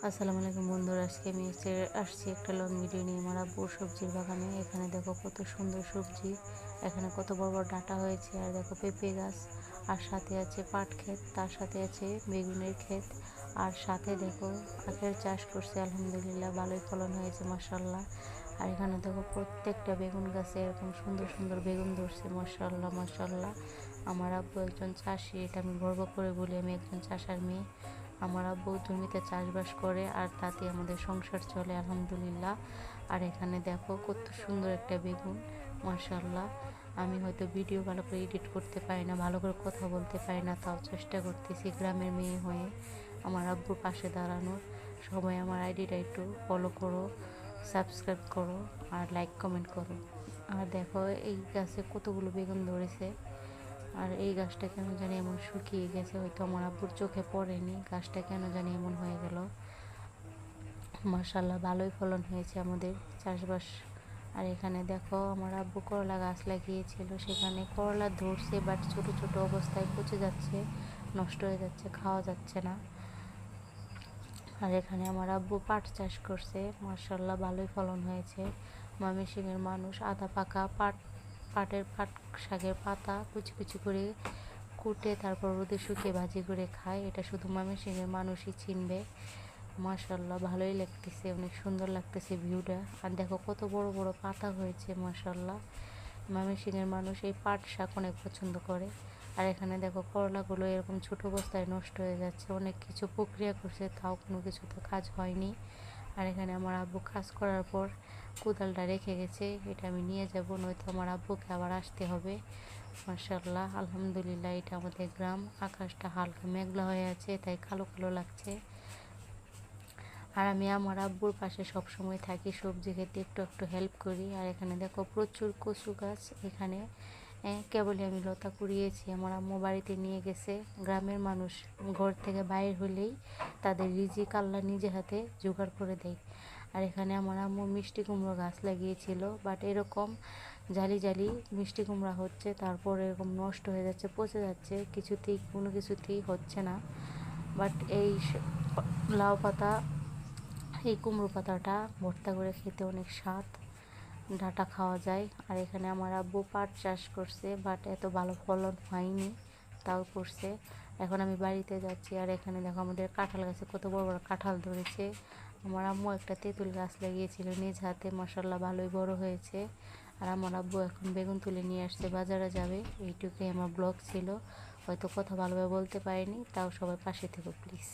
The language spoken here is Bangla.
আসসালামু আলাইকুম বন্ধুরা, আজকে আমি আসছি একটা লং ভিডিও নিয়ে আমার আব্বুর সবজির বাগানে। এখানে দেখো কত সুন্দর সবজি, এখানে কত বড় বড় ডাঁটা হয়েছে, আর দেখো পেঁপে গাছ, আর সাথে আছে পাট ক্ষেত, তার সাথে আছে বেগুনের ক্ষেত, আর সাথে দেখো আখের চাষ করছে। আলহামদুলিল্লাহ ভালোই ফলন হয়েছে মাশাআল্লাহ। আর এখানে দেখো প্রত্যেকটা বেগুন গাছে এরকম সুন্দর সুন্দর বেগুন ধরছে মাশাআল্লাহ মাশাআল্লাহ। আমার আব্বু একজন চাষি, এটা আমি গর্ব করে বলি আমি একজন চাষার মেয়ে। আমার আব্বু জমিতে চাষবাস করে আর তাতে আমাদের সংসার চলে আলহামদুলিল্লাহ। আর এখানে দেখো কত সুন্দর একটা বেগুন মাশাআল্লাহ। আমি হয়তো ভিডিও ভালো করে এডিট করতে পারি না, ভালো করে কথা বলতে পারি না, তাও চেষ্টা করতেছি গ্রামের মেয়ে হয়ে আমার আব্বুর পাশে দাঁড়ানোর। সবাই আমার আইডিটা একটু ফলো করো, সাবস্ক্রাইব করো, আর লাইক কমেন্ট করো। আর দেখো এই গাছে কতগুলো বেগুন ধরেছে। আর এই গাছটা কেন জানি এমন শুকিয়ে গেছে, হয়তো আমার আব্বুর চোখে পড়েনি, গাছটা কেন জানি এমন হয়ে গেল। মাশাআল্লাহ ভালোই ফলন হয়েছে আমাদের চাষবাস। আর এখানে দেখো আমার আব্বু করলা গাছ লাগিয়েছিল, সেখানে করলা ধরছে বাট ছোট ছোট অবস্থায় পচে যাচ্ছে, নষ্ট হয়ে যাচ্ছে, খাওয়া যাচ্ছে না। আর এখানে আমার আব্বু পাট চাষ করছে, মাশাআল্লাহ ভালোই ফলন হয়েছে। ময়মনসিংহের মানুষ আধা পাকা পাট শাকের পাতা কুচি কুচি করে কুটে তারপর রোদে শুকিয়ে ভাজি করে খায়, এটা শুধু ময়মনসিংহের মানুষই চিনবে। মাশাআল্লাহ ভালোই লাগতেছে, অনেক সুন্দর লাগতেছে ভিউটা। আর দেখো কত বড় বড় পাতা হয়েছে মাশাআল্লাহ। ময়মনসিংহের মানুষ এই পাট শাক অনেক পছন্দ করে। আর এখানে দেখো করলাগুলো এরকম ছোট অবস্থায় নষ্ট হয়ে যাচ্ছে, অনেক কিছু প্রক্রিয়া করছে তাও কোনো কিছু তো কাজ হয়নি। আর এখানে আমার আব্বু কাজ করার পর কোদালটা রেখে গেছে, এটা আমি নিয়ে যাব, নয়তো আমার আব্বুকে আবার আসতে হবে। মাশাআল্লাহ আলহামদুলিল্লাহ, এটা আমাদের গ্রাম, আকাশটা হালকা মেঘলা হয়ে আছে তাই কালো কালো লাগছে। আর আমি আমার আব্বুর পাশে সব সময় থাকি, সবজি খেতে একটু একটু হেল্প করি। আর এখানে দেখো প্রচুর কচু গাছ, এখানে কেবলই আমি লতা কুড়িয়েছি, আমার আম্মু বাড়িতে নিয়ে গেছে। গ্রামের মানুষ ঘর থেকে বাইর হলেই তাদের রিজিক আল্লাহ নিজে হাতে জোগাড় করে দেয়। আর এখানে আমার আম্মু মিষ্টি কুমড়ো গাছ লাগিয়েছিল, বাট এরকম জালি জালি মিষ্টি কুমড়া হচ্ছে, তারপর এরকম নষ্ট হয়ে যাচ্ছে, পচে যাচ্ছে, কিছুতেই কোনো কিছুতেই হচ্ছে না। বাট এই লাউ পাতা, এই কুমড়ো পাতাটা ভর্তা করে খেতে অনেক স্বাদ, ডাঁটা খাওয়া যায়। আর এখানে আমার আব্বু পাট চাষ করছে, বাট এত ভালো ফলন হয়নি, তাও করছে। এখন আমি বাড়িতে যাচ্ছি। আর এখানে দেখো আমাদের কাঁঠাল গাছে কত বড় বড় কাঁঠাল ধরেছে। আমার আম্মু একটা তেঁতুল গাছ লাগিয়েছিল নিজ হাতে, মাশাআল্লাহ ভালোই বড় হয়েছে। আর আমার আব্বু এখন বেগুন তুলে নিয়ে আসছে, বাজারে যাবে। এইটুকুই আমার ব্লগ ছিল, হয়তো কথা ভালোভাবে বলতে পারিনি, তাও সবাই পাশে থেকো প্লিজ।